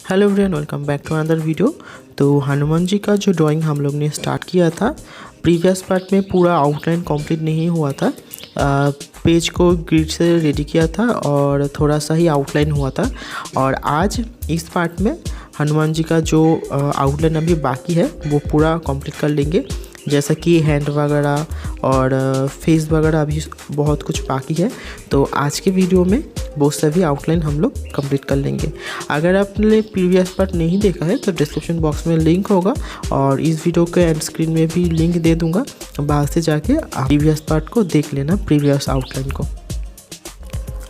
Hello everyone, welcome back to another video. तो हनुमान जी का जो ड्राइंग हम लोग ने स्टार्ट किया था, प्रीवियस पार्ट में पूरा आउटलाइन कंप्लीट नहीं हुआ था। पेज को ग्रिड से रेडी किया था और थोड़ा सा ही आउटलाइन हुआ था। और आज इस पार्ट में हनुमान जी का जो आउटलाइन अभी बाकी है वो पूरा कंप्लीट कर लेंगे। जैसा कि हैंड वगैरह और फेस वगैरह अभी बहुत कुछ बाकी है, तो आज के वीडियो में वो सभी आउटलाइन हम लोग कंप्लीट कर लेंगे। अगर आपने प्रीवियस पार्ट नहीं देखा है तो डिस्क्रिप्शन बॉक्स में लिंक होगा और इस वीडियो के एंड स्क्रीन में भी लिंक दे दूंगा। बाहर से जाके आप प्रीवियस पार्ट को देख लेना, प्रीवियस आउटलाइन को।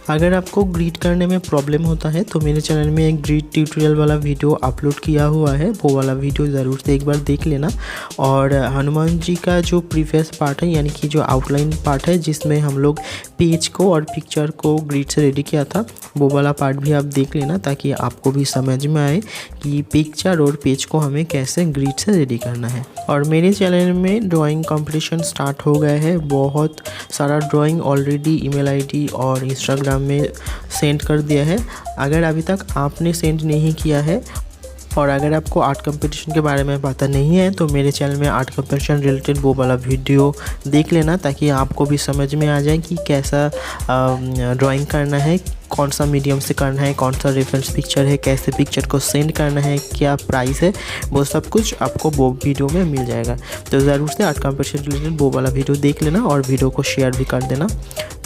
अगर आपको ग्रीड करने में प्रॉब्लम होता है तो मेरे चैनल में एक ग्रीड ट्यूटोरियल वाला वीडियो अपलोड किया हुआ है, वो वाला वीडियो ज़रूर से एक बार देख लेना। और हनुमान जी का जो प्रीवियस पार्ट है, यानी कि जो आउटलाइन पार्ट है जिसमें हम लोग पेज को और पिक्चर को ग्रीड से रेडी किया था, वो वाला पार्ट भी आप देख लेना ताकि आपको भी समझ में आए कि पिक्चर और पेज को हमें कैसे ग्रीड से रेडी करना है। और मेरे चैनल में ड्राइंग कंपटीशन स्टार्ट हो गया है। बहुत सारा ड्राइंग ऑलरेडी ईमेल आईडी और इंस्टाग्राम में सेंड कर दिया है। अगर अभी तक आपने सेंड नहीं किया है और अगर आपको आर्ट कंपटीशन के बारे में पता नहीं है तो मेरे चैनल में आर्ट कंपटीशन रिलेटेड वो वाला वीडियो देख लेना ताकि आपको भी समझ में आ जाए कि कैसा ड्राइंग करना है, कौन सा मीडियम से करना है, कौन सा रेफरेंस पिक्चर है, कैसे पिक्चर को सेंड करना है, क्या प्राइस है, वो सब कुछ आपको वो वीडियो में मिल जाएगा। तो ज़रूर से आर्ट कंपटीशन रिलेटेड वो वाला वीडियो देख लेना और वीडियो को शेयर भी कर देना।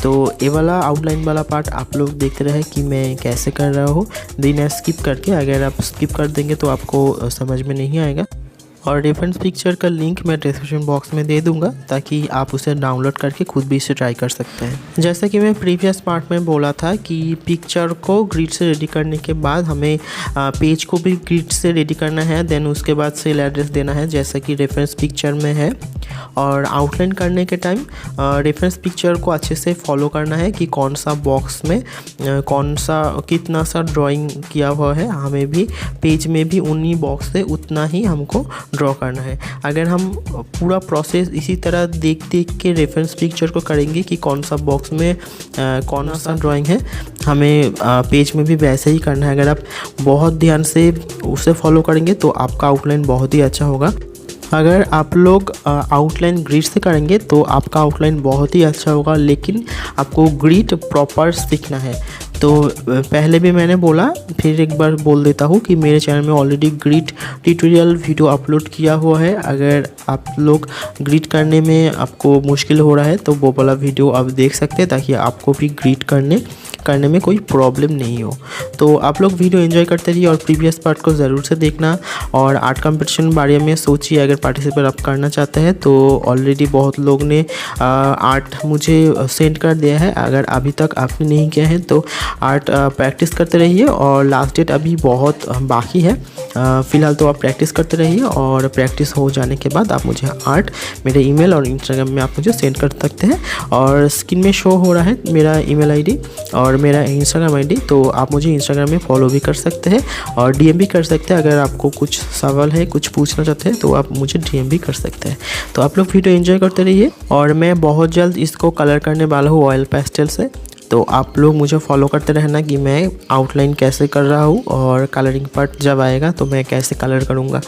तो ये वाला आउटलाइन वाला पार्ट आप लोग देखते रहे कि मैं कैसे कर रहा हूँ बिना स्किप करके। अगर आप स्किप कर देंगे तो आपको समझ में नहीं आएगा। और रेफरेंस पिक्चर का लिंक मैं डिस्क्रिप्शन बॉक्स में दे दूंगा ताकि आप उसे डाउनलोड करके खुद भी इसे ट्राई कर सकते हैं। जैसा कि मैं प्रीवियस पार्ट में बोला था कि पिक्चर को ग्रिड से रेडी करने के बाद हमें पेज को भी ग्रिड से रेडी करना है, देन उसके बाद सेल एड्रेस देना है जैसा कि रेफरेंस पिक्चर में है। और आउटलाइन करने के टाइम रेफरेंस पिक्चर को अच्छे से फॉलो करना है कि कौन सा बॉक्स में कौन सा कितना सा ड्राइंग किया हुआ है, हमें भी पेज में भी उन्हीं बॉक्स से उतना ही हमको ड्रॉ करना है। अगर हम पूरा प्रोसेस इसी तरह देख के रेफरेंस पिक्चर को करेंगे कि कौन सा बॉक्स में कौन सा ड्राइंग है, हमें पेज में भी वैसे ही करना है। अगर आप बहुत ध्यान से उसे फॉलो करेंगे तो आपका आउटलाइन बहुत ही अच्छा होगा। अगर आप लोग आउटलाइन ग्रिड से करेंगे तो आपका आउटलाइन बहुत ही अच्छा होगा, लेकिन आपको ग्रिड प्रॉपर सीखना है। तो पहले भी मैंने बोला, फिर एक बार बोल देता हूँ कि मेरे चैनल में already grid tutorial video upload किया हुआ है। अगर आप लोग ग्रिड करने में आपको मुश्किल हो रहा है तो वो वाला वीडियो आप देख सकते हैं ताकि आपको भी ग्रिड करने में कोई प्रॉब्लम नहीं हो। तो आप लोग वीडियो एंजॉय करते रहिए और प्रीवियस पार्ट को ज़रूर से देखना। और आर्ट कंपटीशन बारे में सोचिए, अगर पार्टिसिपेट आप करना चाहते हैं तो ऑलरेडी बहुत लोग ने आर्ट मुझे सेंड कर दिया है। अगर अभी तक आपने नहीं किया है तो आर्ट प्रैक्टिस करते रहिए और लास्ट डेट अभी बहुत बाकी है। फ़िलहाल तो आप प्रैक्टिस करते रहिए और प्रैक्टिस हो जाने के बाद आप मुझे आर्ट मेरे ईमेल और इंस्टाग्राम में आप मुझे सेंड कर सकते हैं। और स्क्रीन में शो हो रहा है मेरा ईमेल आईडी और मेरा इंस्टाग्राम आईडी, तो आप मुझे इंस्टाग्राम में फॉलो भी कर सकते हैं और डीएम भी कर सकते हैं। अगर आपको कुछ सवाल है, कुछ पूछना चाहते हैं तो आप मुझे डीएम भी कर सकते हैं। तो आप लोग वीडियो एंजॉय करते रहिए और मैं बहुत जल्द इसको कलर करने वाला हूँ ऑयल पेस्टल से। तो आप लोग मुझे फॉलो करते रहना कि मैं आउटलाइन कैसे कर रहा हूँ और कलरिंग पार्ट जब आएगा तो मैं कैसे कलर करूँगा।